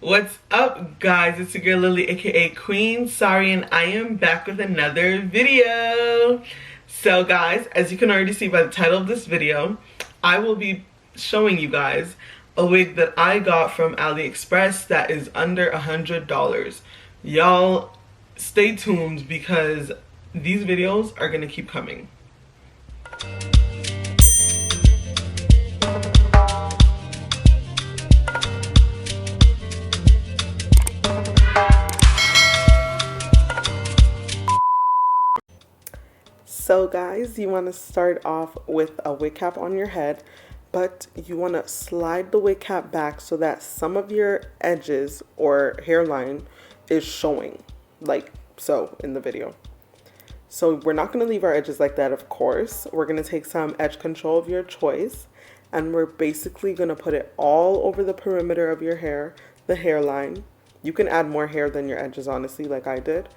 What's up, guys? It's your girl Lily, aka Queen Sorry, and I am back with another video. So guys, as you can already see by the title of this video, I will be showing you guys a wig that I got from Aliexpress that is under $100. Y'all stay tuned because these videos are gonna keep coming. So guys, you want to start off with a wig cap on your head, but you want to slide the wig cap back so that some of your edges or hairline is showing, like so in the video. So we're not going to leave our edges like that, of course. We're going to take some edge control of your choice, and we're basically going to put it all over the perimeter of your hair, the hairline. You can add more hair than your edges, honestly, like I did.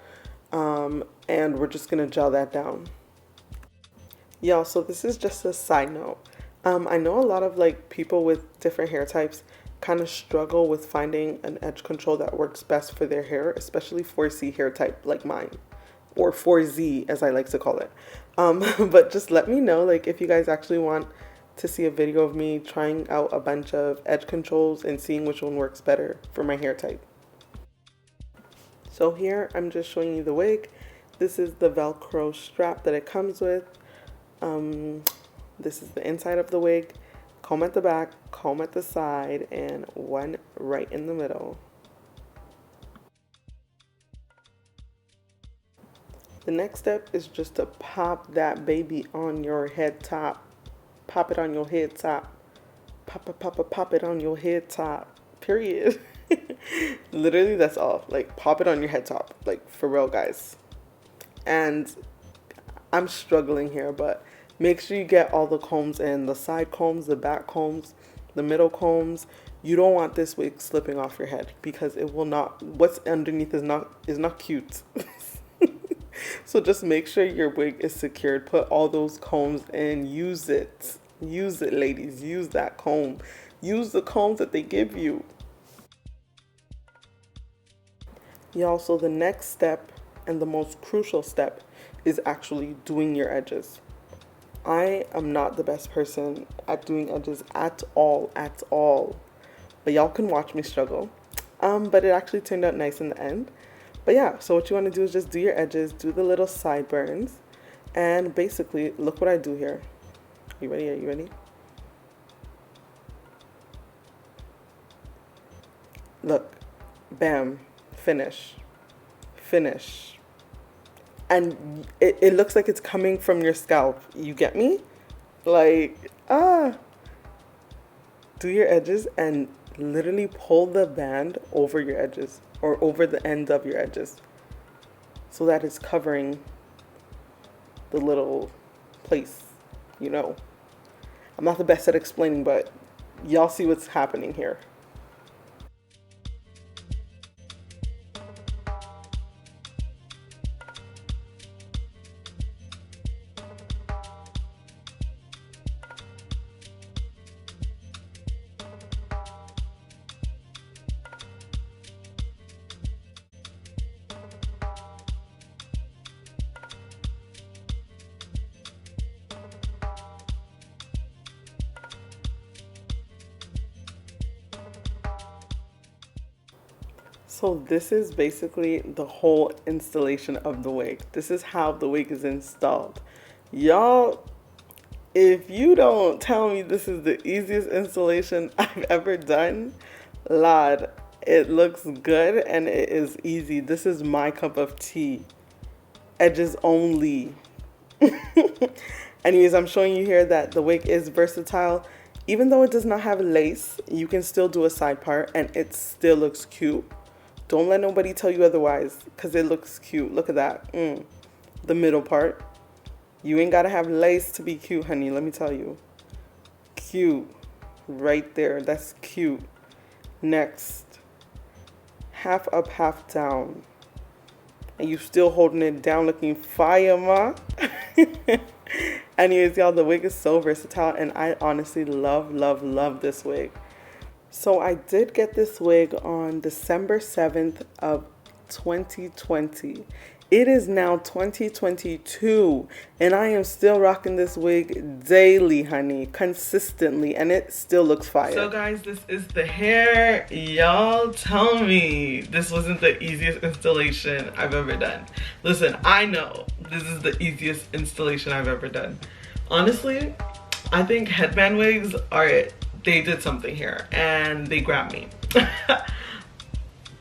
And we're just going to gel that down. Y'all, so this is just a side note. I know a lot of people with different hair types kind of struggle with finding an edge control that works best for their hair, especially 4C hair type like mine, or 4Z as I like to call it. But just let me know if you guys actually want to see a video of me trying out a bunch of edge controls and seeing which one works better for my hair type. So here I'm just showing you the wig. This is the Velcro strap that it comes with. This is the inside of the wig, comb at the back, comb at the side, and one right in the middle. The next step is just to pop that baby on your head top. Pop it on your head top. Pop it on your head top. Period. Literally, that's all. Pop it on your head top. For real, guys. And I'm struggling here, but make sure you get all the combs in, the side combs, the back combs, the middle combs. You don't want this wig slipping off your head because it will not, what's underneath is not cute. So just make sure your wig is secured. Put all those combs in. Use it. Use it, ladies. Use that comb. Use the combs that they give you. Y'all, so the next step and the most crucial step is actually doing your edges. I am not the best person at doing edges at all. But y'all can watch me struggle. But it actually turned out nice in the end. But yeah, so what you want to do is just do your edges, do the little sideburns, and basically, look what I do here. You ready? Are you ready? Look, bam, finish. And it looks like it's coming from your scalp. You get me? Do your edges and literally pull the band over your edges or over the end of your edges so that it's covering the little place, you know. I'm not the best at explaining, but y'all see what's happening here. So this is basically the whole installation of the wig. This is how the wig is installed. Y'all, if you don't tell me this is the easiest installation I've ever done, Lord, it looks good and it is easy. This is my cup of tea. Edges only. Anyways, I'm showing you here that the wig is versatile. Even though it does not have lace, you can still do a side part and it still looks cute. Don't let nobody tell you otherwise because it looks cute. Look at that. The middle part. You ain't got to have lace to be cute, honey. Let me tell you. Cute. Right there. That's cute. Next. Half up, half down. And you still holding it down looking fire, ma. Anyways, y'all, the wig is so versatile and I honestly love this wig. So I did get this wig on December 7th of 2020. It is now 2022 and I am still rocking this wig daily, honey, consistently, and it still looks fire. So guys, this is the hair. Y'all tell me this wasn't the easiest installation I've ever done. Listen, I know this is the easiest installation I've ever done. Honestly, I think headband wigs are it. They did something here and they grabbed me.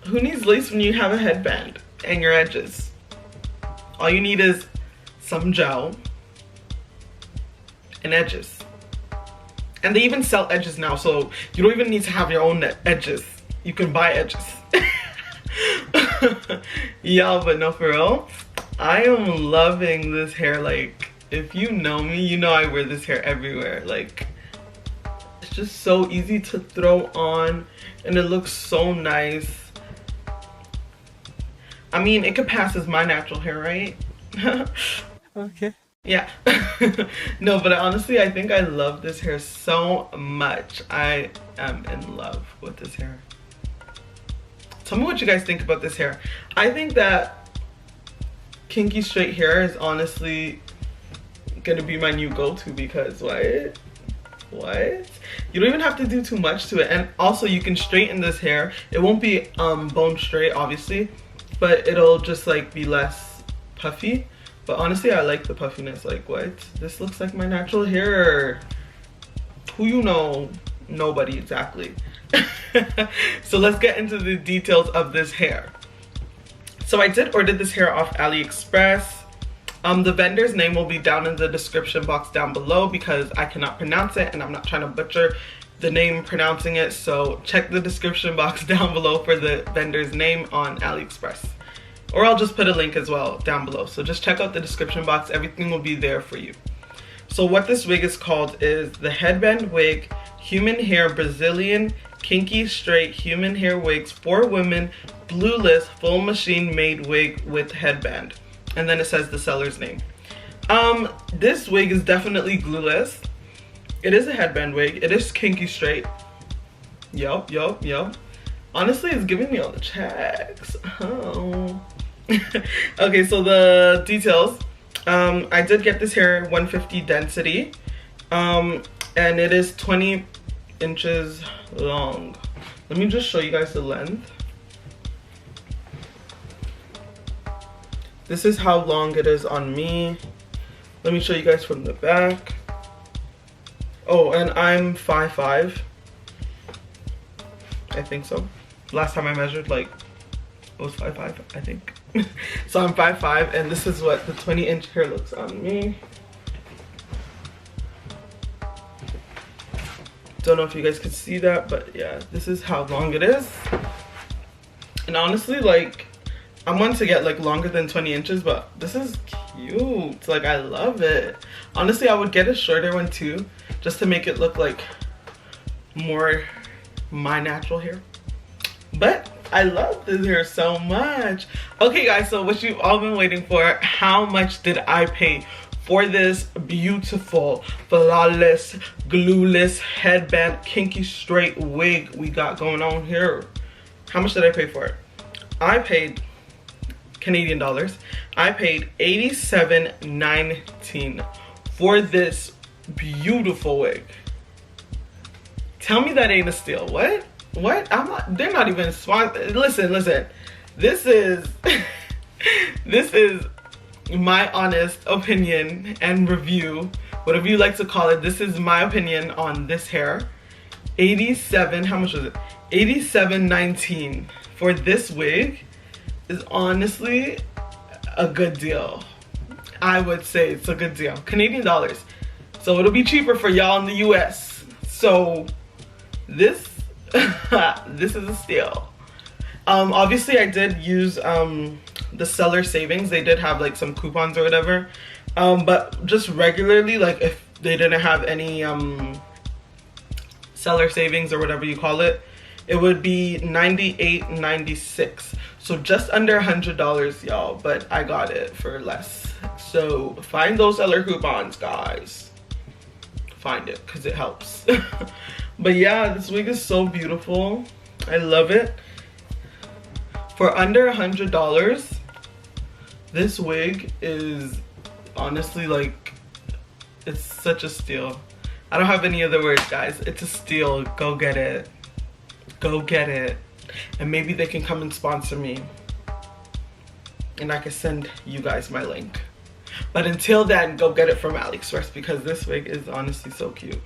Who needs lace when you have a headband and your edges? All you need is some gel and edges. And they even sell edges now, so you don't even need to have your own edges. You can buy edges. Y'all, but no, for real, I am loving this hair. Like, if you know me, you know I wear this hair everywhere. Like, it's just so easy to throw on and it looks so nice. I mean, it could pass as my natural hair, right? Okay. Yeah. No, but honestly, I think I love this hair so much. I am in love with this hair. Tell me what you guys think about this hair. I think that kinky straight hair is honestly gonna be my new go-to because what? You don't even have to do too much to it. And also you can straighten this hair. It won't be bone straight, obviously, but it'll just like be less puffy. But honestly, I like the puffiness. Like, what? This looks like my natural hair. Who you know? Nobody, exactly. So let's get into the details of this hair. So I did order this hair off Aliexpress. The vendor's name will be down in the description box down below because I cannot pronounce it and I'm not trying to butcher the name pronouncing it. So check the description box down below for the vendor's name on Aliexpress. Or I'll just put a link as well down below. So just check out the description box. Everything will be there for you. So what this wig is called is the Headband Wig Human Hair Brazilian Kinky Straight Human Hair Wigs for Women Glueless Full Machine Made Wig with Headband. And then it says the seller's name. This wig is definitely glueless. It is a headband wig. It is kinky straight. Yup. Honestly, it's giving me all the checks. Oh. Okay, so the details. I did get this hair 150 density. And it is 20 inches long. Let me just show you guys the length. This is how long it is on me. Let me show you guys from the back. Oh, and I'm 5'5". I think so. Last time I measured, like, it was 5'5", I think. So I'm 5'5", and this is what the 20-inch hair looks on me. Don't know if you guys could see that, but yeah, this is how long it is. And honestly, like, I'm one to get like longer than 20 inches, but this is cute. Like, I love it. Honestly, I would get a shorter one too, just to make it look like more my natural hair. But I love this hair so much. Okay guys, so what you've all been waiting for, how much did I pay for this beautiful, flawless, glueless headband kinky straight wig we got going on here? How much did I pay for it? I paid Canadian dollars. I paid $87.19 for this beautiful wig. Tell me that ain't a steal. What? I'm not, they're not even sponsored. Listen. This is this is my honest opinion and review, whatever you like to call it. This is my opinion on this hair. How much was it? $87.19 for this wig is honestly a good deal. I would say it's a good deal. Canadian dollars. So it'll be cheaper for y'all in the US. So this this is a steal. Obviously I did use the seller savings. They did have like some coupons or whatever. But just regularly, like if they didn't have any seller savings or whatever you call it, it would be $98.96. So just under $100, y'all, but I got it for less. So find those seller coupons, guys. Find it, because it helps. But yeah, this wig is so beautiful. I love it. For under $100, this wig is honestly like, it's such a steal. I don't have any other words, guys. It's a steal. Go get it. Go get it. And maybe they can come and sponsor me, and I can send you guys my link. But until then, go get it from Aliexpress, because this wig is honestly so cute.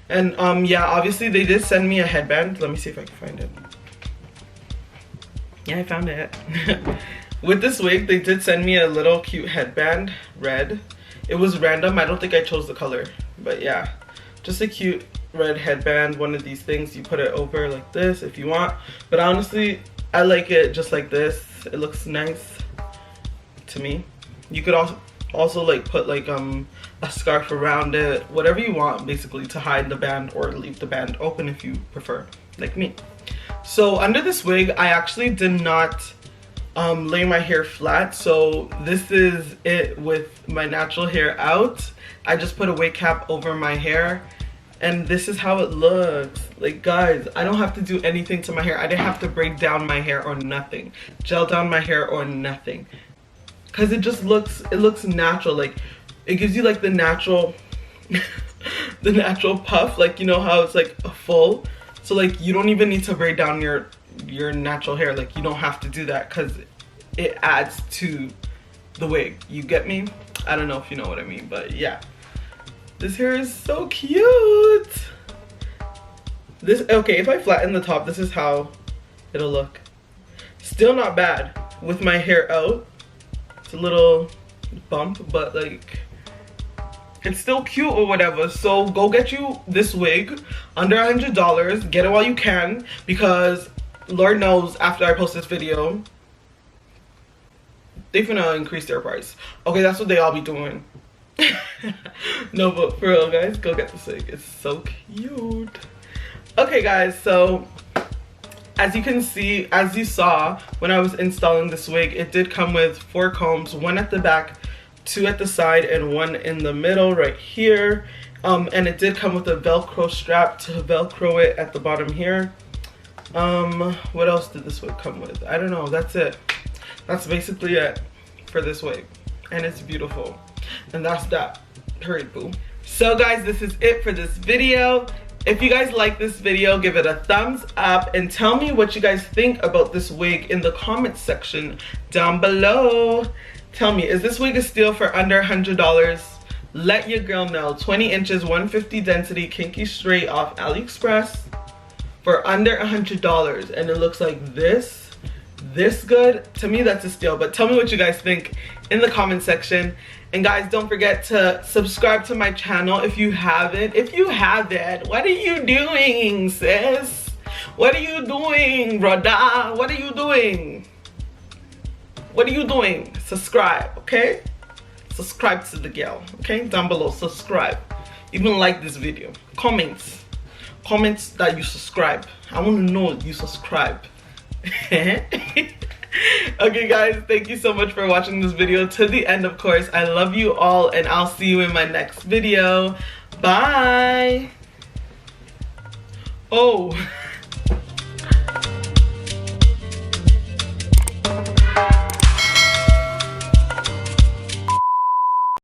And yeah, obviously they did send me a headband. Let me see if I can find it. Yeah, I found it. With this wig, they did send me a little cute headband, red. It was random. I don't think I chose the color, but yeah, just a cute red headband. One of these things, you put it over like this if you want, but honestly I like it just like this. It looks nice to me. You could also like put like a scarf around it, whatever you want basically, to hide the band or leave the band open if you prefer, like me. So under this wig, I actually did not lay my hair flat, so this is it with my natural hair out. I just put a wig cap over my hair, and this is how it looks. Like, guys, I don't have to do anything to my hair. I didn't have to braid down my hair or nothing, gel down my hair or nothing, because it just looks, it looks natural. Like, it gives you like the natural the natural puff, like, you know how it's like a full, so like you don't even need to braid down your natural hair. Like, you don't have to do that because it adds to the wig. You get me? I don't know if you know what I mean, but yeah, this hair is so cute. This, okay, if I flatten the top, this is how it'll look. Still not bad with my hair out. It's a little bump, but like, it's still cute or whatever. So go get you this wig under $100. Get it while you can, because Lord knows after I post this video, they finna increase their price. Okay, that's what they all be doing. No, but for real, guys, go get this wig. It's so cute. Okay, guys, so as you can see, as you saw when I was installing this wig, it did come with 4 combs, 1 at the back, 2 at the side, and 1 in the middle right here. And it did come with a Velcro strap to Velcro it at the bottom here. What else did this wig come with? I don't know. That's it. That's basically it for this wig, and it's beautiful. And that's that. Hurry, boo. So guys, this is it for this video. If you guys like this video, give it a thumbs up and tell me what you guys think about this wig in the comments section down below. Tell me, is this wig a steal for under $100? Let your girl know. 20 inches, 150 density, kinky straight off Aliexpress for under $100, and it looks like this good. To me, that's a steal. But tell me what you guys think in the comment section. And guys, don't forget to subscribe to my channel if you haven't. If you haven't, what are you doing, sis? What are you doing, brother? What are you doing? What are you doing? Subscribe, okay? Subscribe to the girl, okay? Down below, subscribe. Even like this video. Comments that you subscribe. I want to know you subscribe. Okay guys, thank you so much for watching this video to the end. Of course, I love you all, and I'll see you in my next video. Bye. Oh.